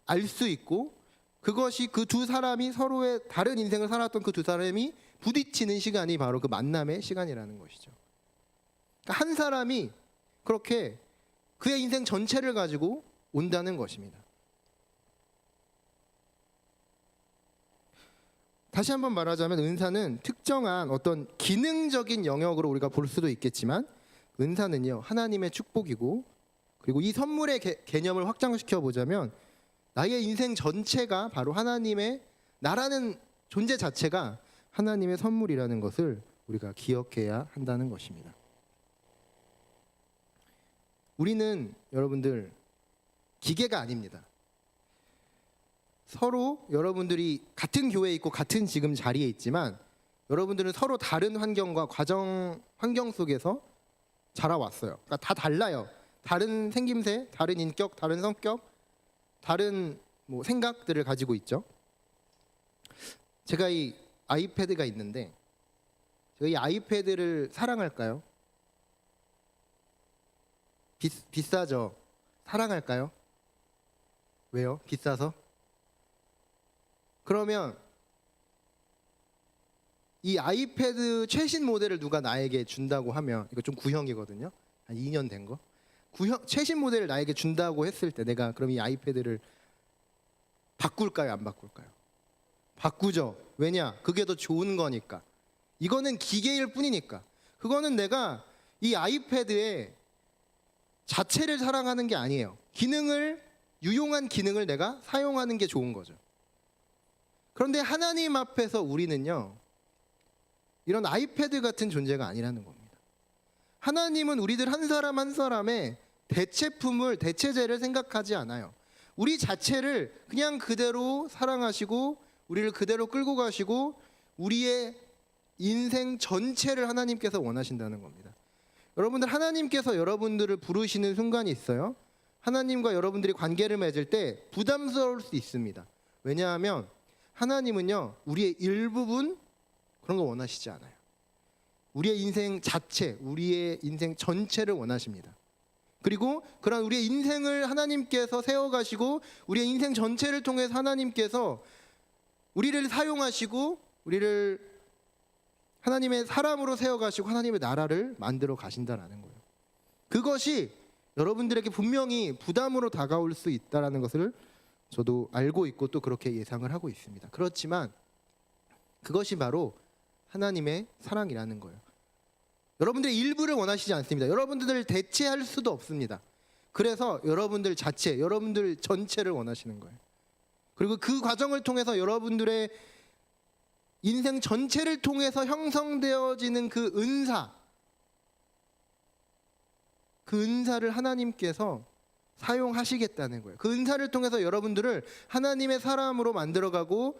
알 수 있고 그것이 그 두 사람이 서로의 다른 인생을 살았던 그 두 사람이 부딪히는 시간이 바로 그 만남의 시간이라는 것이죠. 그러니까 한 사람이 그렇게 그의 인생 전체를 가지고 온다는 것입니다. 다시 한번 말하자면 은사는 특정한 어떤 기능적인 영역으로 우리가 볼 수도 있겠지만 은사는요 하나님의 축복이고 그리고 이 선물의 개념을 확장시켜 보자면 나의 인생 전체가 바로 하나님의 나라는 존재 자체가 하나님의 선물이라는 것을 우리가 기억해야 한다는 것입니다. 우리는 여러분들 기계가 아닙니다. 서로 여러분들이 같은 교회에 있고 같은 지금 자리에 있지만 여러분들은 서로 다른 환경과 환경 속에서 자라왔어요. 그러니까 다 달라요. 다른 생김새, 다른 인격, 다른 성격, 다른 생각들을 가지고 있죠. 제가 이 아이패드가 있는데 제가 이 아이패드를 사랑할까요? 비싸죠. 사랑할까요? 왜요? 비싸서? 그러면 이 아이패드 최신 모델을 누가 나에게 준다고 하면 이거 좀 구형이거든요. 한 2년 된 거. 최신 모델을 나에게 준다고 했을 때 내가 그럼 이 아이패드를 바꿀까요? 안 바꿀까요? 바꾸죠. 왜냐? 그게 더 좋은 거니까. 이거는 기계일 뿐이니까. 그거는 내가 이 아이패드의 자체를 사랑하는 게 아니에요. 유용한 기능을 내가 사용하는 게 좋은 거죠. 그런데 하나님 앞에서 우리는요 이런 아이패드 같은 존재가 아니라는 겁니다. 하나님은 우리들 한 사람 한 사람의 대체품을 대체제를 생각하지 않아요. 우리 자체를 그냥 그대로 사랑하시고 우리를 그대로 끌고 가시고 우리의 인생 전체를 하나님께서 원하신다는 겁니다. 여러분들 하나님께서 여러분들을 부르시는 순간이 있어요. 하나님과 여러분들이 관계를 맺을 때 부담스러울 수 있습니다. 왜냐하면 하나님은요 우리의 일부분 그런 거 원하시지 않아요. 우리의 인생 자체, 우리의 인생 전체를 원하십니다. 그리고 그런 우리의 인생을 하나님께서 세워가시고 우리의 인생 전체를 통해서 하나님께서 우리를 사용하시고 우리를 하나님의 사람으로 세워가시고 하나님의 나라를 만들어 가신다라는 거예요. 그것이 여러분들에게 분명히 부담으로 다가올 수 있다는 것을 저도 알고 있고 또 그렇게 예상을 하고 있습니다. 그렇지만 그것이 바로 하나님의 사랑이라는 거예요. 여러분들의 일부를 원하시지 않습니다. 여러분들을 대체할 수도 없습니다. 그래서 여러분들 자체, 여러분들 전체를 원하시는 거예요. 그리고 그 과정을 통해서 여러분들의 인생 전체를 통해서 형성되어지는 그 은사를 하나님께서 사용하시겠다는 거예요. 그 은사를 통해서 여러분들을 하나님의 사람으로 만들어가고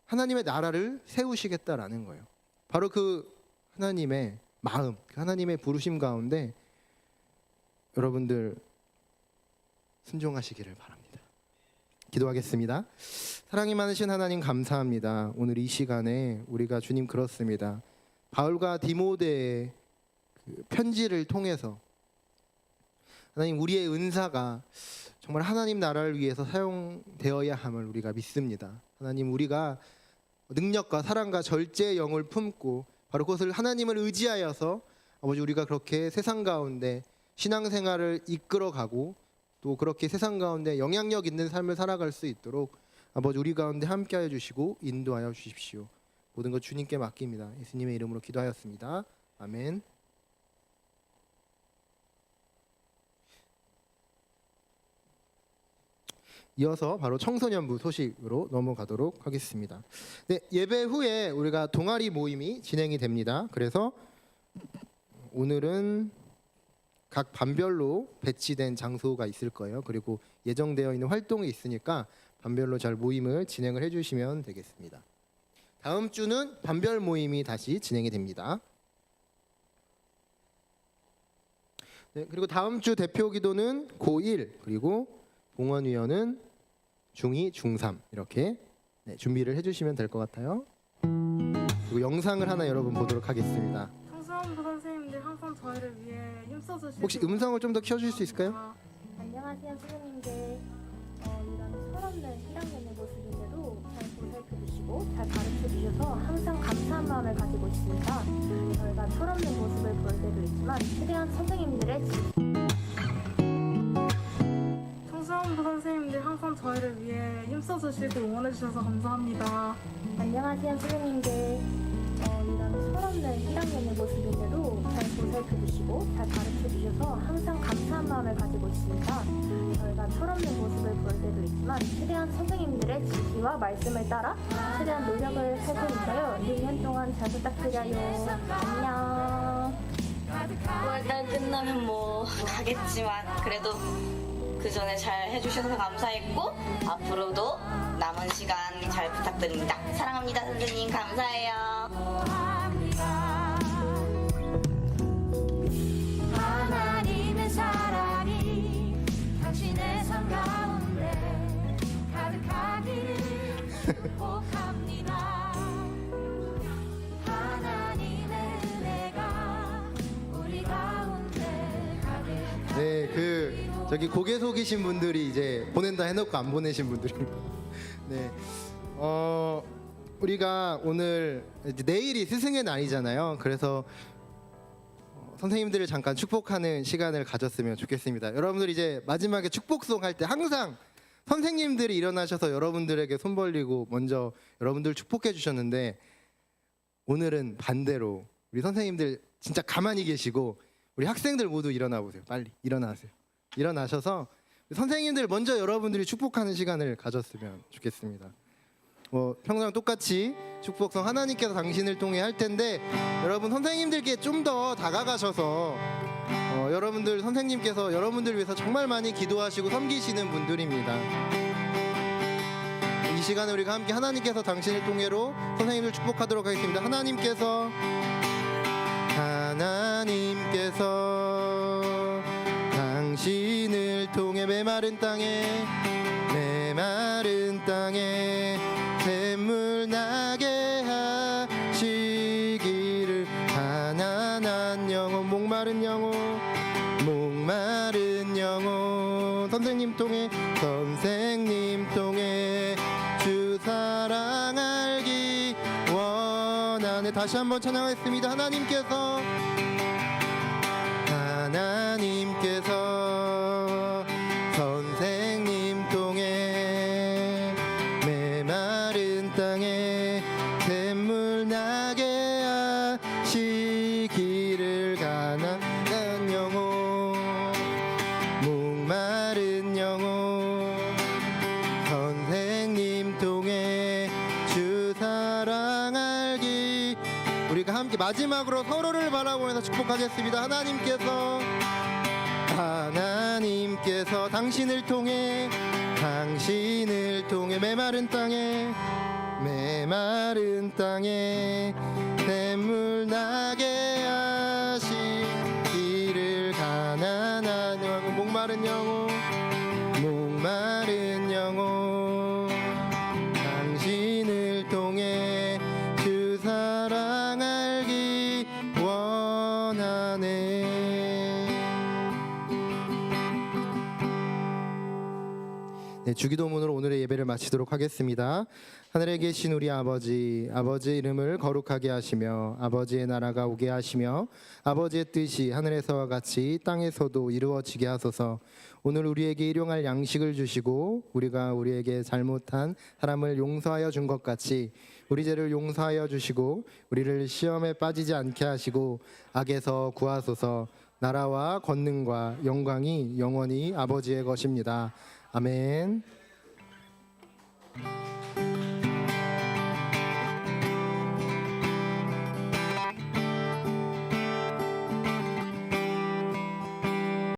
하나님의 나라를 세우시겠다라는 거예요. 바로 그 하나님의 마음, 그 하나님의 부르심 가운데 여러분들 순종하시기를 바랍니다. 기도하겠습니다. 사랑이 많으신 하나님 감사합니다. 오늘 이 시간에 우리가 주님 그렇습니다. 바울과 디모데의 그 편지를 통해서 하나님 우리의 은사가 정말 하나님 나라를 위해서 사용되어야 함을 우리가 믿습니다. 하나님 우리가 능력과 사랑과 절제의 영을 품고 바로 그것을 하나님을 의지하여서 아버지 우리가 그렇게 세상 가운데 신앙생활을 이끌어가고 또 그렇게 세상 가운데 영향력 있는 삶을 살아갈 수 있도록 아버지 우리 가운데 함께하여 주시고 인도하여 주십시오. 모든 것 주님께 맡깁니다. 예수님의 이름으로 기도하였습니다. 아멘. 이어서 바로 청소년부 소식으로 넘어가도록 하겠습니다. 네, 예배 후에 우리가 동아리 모임이 진행이 됩니다. 그래서 오늘은 각 반별로 배치된 장소가 있을 거예요. 그리고 예정되어 있는 활동이 있으니까 반별로 잘 모임을 진행을 해주시면 되겠습니다. 다음 주는 반별 모임이 다시 진행이 됩니다. 네, 그리고 다음 주 대표 기도는 고1 그리고 봉헌위원은 중2, 중3 이렇게 준비를 해주시면 될 것 같아요. 그리고 영상을 하나 여러분 보도록 하겠습니다. 청소년부 선생님들 항상 저희를 위해 힘써주시고 혹시 음성을 좀 더 키워줄 수 있을까요? 안녕하세요 선생님들. 이런 철없는 1학년의 모습인데도 잘 보살펴주시고 잘 가르쳐주셔서 항상 감사한 마음을 가지고 있습니다. 저희가 철없는 모습을 볼 때도 있지만 최대한 선생님들의 청소년부 선생님들 항상 저희를 위해 힘써주시고 응원해주셔서 감사합니다. 안녕하세요 선생님들. 이런 철없는 1학년의 모습인데도 잘 보살펴주시고 잘 가르쳐주셔서 항상 감사한 마음을 가지고 있습니다. 저희가 철없는 모습을 볼 때도 있지만 최대한 선생님들의 지시와 말씀을 따라 최대한 노력을 할 테니까요. 6년 동안 잘 부탁드려요. 안녕. 9월달 끝나면 뭐 가겠지만 그래도 그 전에 잘 해주셔서 감사했고 앞으로도 남은 시간 잘 부탁드립니다. 사랑합니다 선생님. 감사해요. 하나님의 사랑이 당신의 삶 가운데 가득하기를 축복합니다. 하나님의 은혜가 우리 가운데 가득하기를. 네, 저기 고개 속이신 분들이 이제 보낸다 해놓고 안 보내신 분들입니다. 네, 우리가 오늘 이제 내일이 스승의 날이잖아요. 그래서 선생님들을 잠깐 축복하는 시간을 가졌으면 좋겠습니다. 여러분들 이제 마지막에 축복송 할 때 항상 선생님들이 일어나셔서 여러분들에게 손 벌리고 먼저 여러분들 축복해 주셨는데 오늘은 반대로 우리 선생님들 진짜 가만히 계시고 우리 학생들 모두 일어나 보세요. 빨리 일어나세요. 일어나셔서 선생님들 먼저 여러분들이 축복하는 시간을 가졌으면 좋겠습니다. 평소랑 똑같이 축복성 하나님께서 당신을 통해 할 텐데 여러분 선생님들께 좀 더 다가가셔서 여러분들 선생님께서 여러분들 위해서 정말 많이 기도하시고 섬기시는 분들입니다. 이 시간에 우리가 함께 하나님께서 당신을 통해로 선생님들 축복하도록 하겠습니다. 하나님께서 당신을 통해 메마른 땅에 샘물 나게 하시기를. 가난한 영혼 목마른 영혼 선생님 통해 주 사랑 알기 원하네. 다시 한번 찬양하겠습니다. 하나님께서 선생님 통해 메마른 땅에 샘물 나게 하시기를. 가난한 영혼 목마른 영혼 선생님 통해 주 사랑 알기. 우리가 함께 마지막으로 서로를 바라보면서 축복하겠습니다. 하나님께서 당신을 통해 메마른 땅에 샘물 나게 하시기를. 가난한 영혼 목마른 영혼 당신을 통해 주 사랑 알기 원하네. 네, 주기도문으로 오늘의 예배를 마치도록 하겠습니다. 하늘에 계신 우리 아버지, 아버지의 이름을 거룩하게 하시며 아버지의 나라가 오게 하시며 아버지의 뜻이 하늘에서와 같이 땅에서도 이루어지게 하소서. 오늘 우리에게 일용할 양식을 주시고 우리가 우리에게 잘못한 사람을 용서하여 준 것 같이 우리 죄를 용서하여 주시고 우리를 시험에 빠지지 않게 하시고 악에서 구하소서. 나라와 권능과 영광이 영원히 아버지의 것입니다. 아멘.